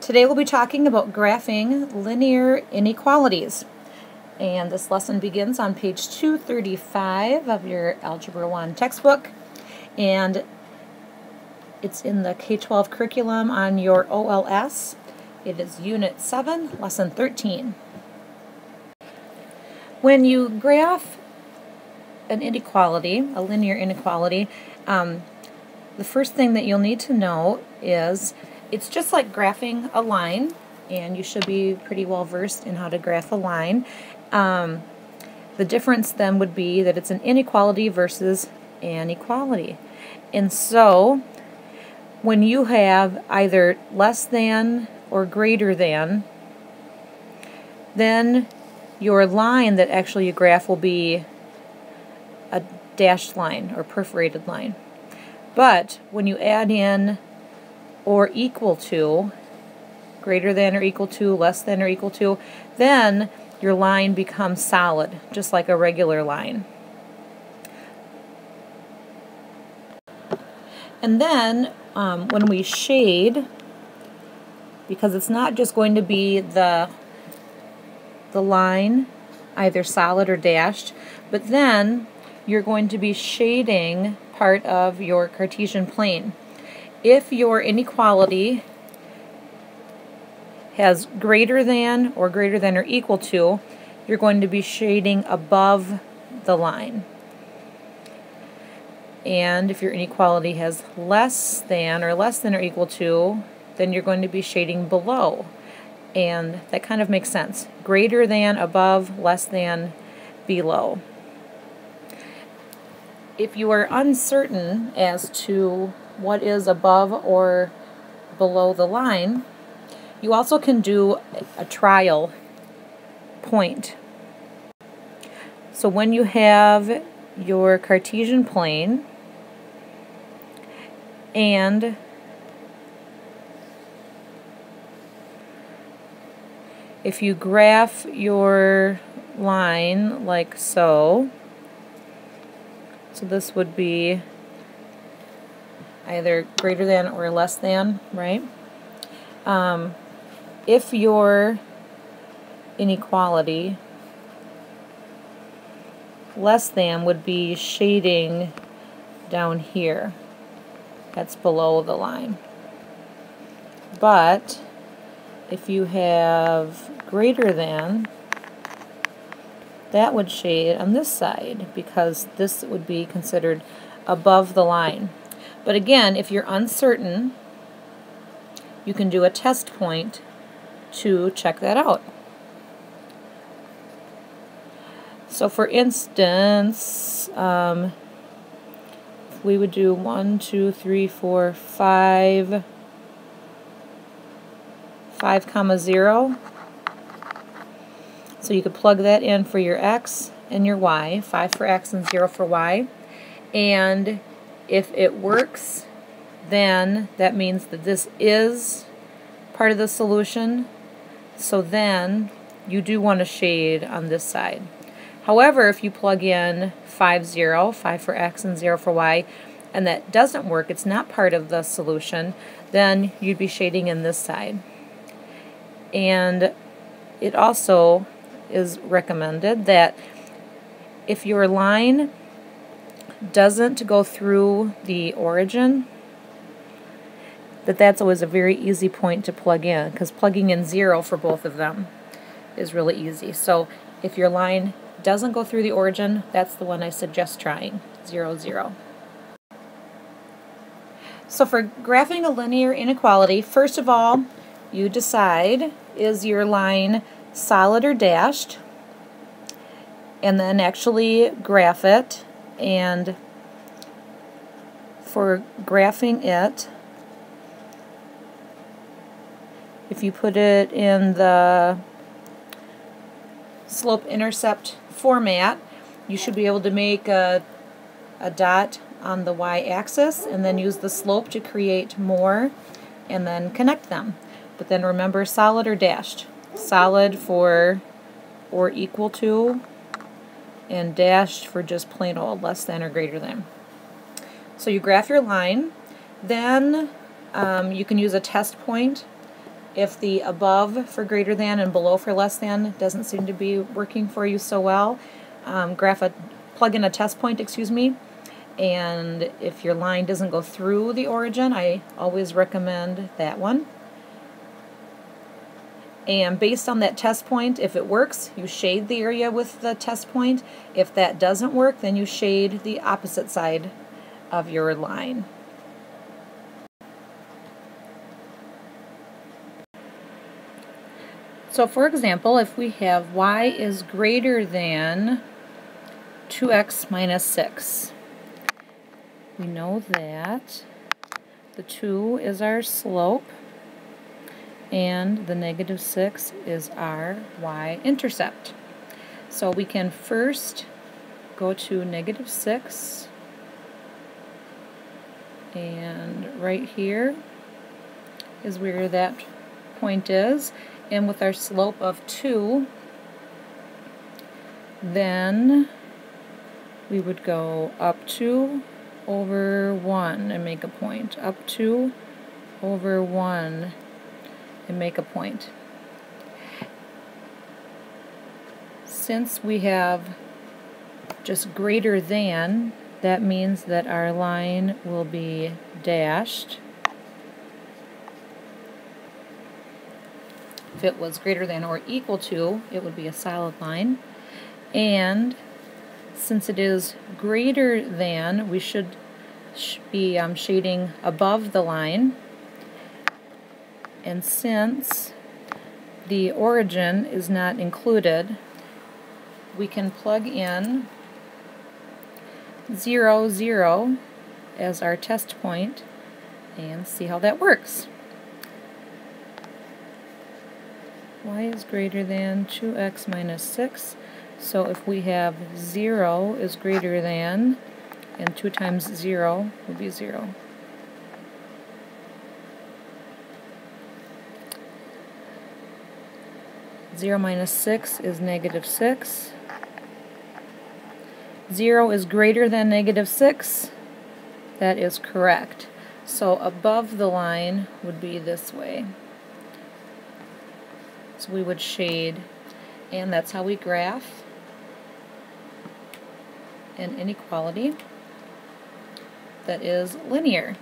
Today we'll be talking about graphing linear inequalities. And this lesson begins on page 235 of your Algebra 1 textbook. And it's in the K12 curriculum on your OLS. It is Unit 7, Lesson 13. When you graph an inequality, a linear inequality, the first thing that you'll need to know is it's just like graphing a line, and you should be pretty well versed in how to graph a line. The difference then would be that it's an inequality versus an equality. And so when you have either less than or greater than, then your line that actually you graph will be a dashed line or perforated line. But when you add in or equal to, greater than or equal to, less than or equal to, then your line becomes solid, just like a regular line. And then when we shade, because it's not just going to be the line, either solid or dashed, but then you're going to be shading part of your Cartesian plane. If your inequality has greater than or equal to, you're going to be shading above the line. And if your inequality has less than or equal to, then you're going to be shading below. And that kind of makes sense. Greater than, above, less than, below. If you are uncertain as to what is above or below the line, you also can do a trial point. So when you have your Cartesian plane and if you graph your line like so, this would be either greater than or less than, right? If your inequality less than would be shading down here. That's below the line. But if you have greater than, that would shade on this side because this would be considered above the line. But again, if you're uncertain, you can do a test point to check that out. So for instance, if we would do 1, 2, 3, 4, 5, 5, 0. So you could plug that in for your x and your y, 5 for x and 0 for y. And if it works, then that means that this is part of the solution. So then you do want to shade on this side. However, if you plug in 5, 0, 5 for x and 0 for y, and that doesn't work, it's not part of the solution, then you'd be shading in this side. And it also is recommended that if your line doesn't go through the origin, that's always a very easy point to plug in, because plugging in 0 for both of them is really easy. So if your line doesn't go through the origin, that's the one I suggest trying, 0, 0. So for graphing a linear inequality, first of all, you decide, is your line solid or dashed, and then actually graph it. And for graphing it, if you put it in the slope-intercept format, you should be able to make a dot on the y-axis and then use the slope to create more and then connect them. But then remember, solid or dashed. Solid for or equal to, and dashed for just plain old less than or greater than. So you graph your line, then you can use a test point If the above for greater than and below for less than doesn't seem to be working for you so well, plug in a test point, and if your line doesn't go through the origin, I always recommend that one. And based on that test point, if it works, you shade the area with the test point. If that doesn't work, then you shade the opposite side of your line. So for example, if we have y is greater than 2x minus 6, we know that the 2 is our slope and the negative 6 is our y-intercept. So we can first go to negative 6, and right here is where that point is, and with our slope of 2, then we would go up 2 over 1 and make a point, up 2 over 1 and make a point. Since we have just greater than, that means that our line will be dashed. If it was greater than or equal to, it would be a solid line. And since it is greater than, we should be shading above the line. And since the origin is not included, we can plug in 0, 0 as our test point and see how that works. Y is greater than 2x minus 6. So if we have 0 is greater than, and 2 times 0 will be 0. Zero minus 6 is negative 6. 0 is greater than negative 6. That is correct. So above the line would be this way. So we would shade, and that's how we graph an inequality that is linear.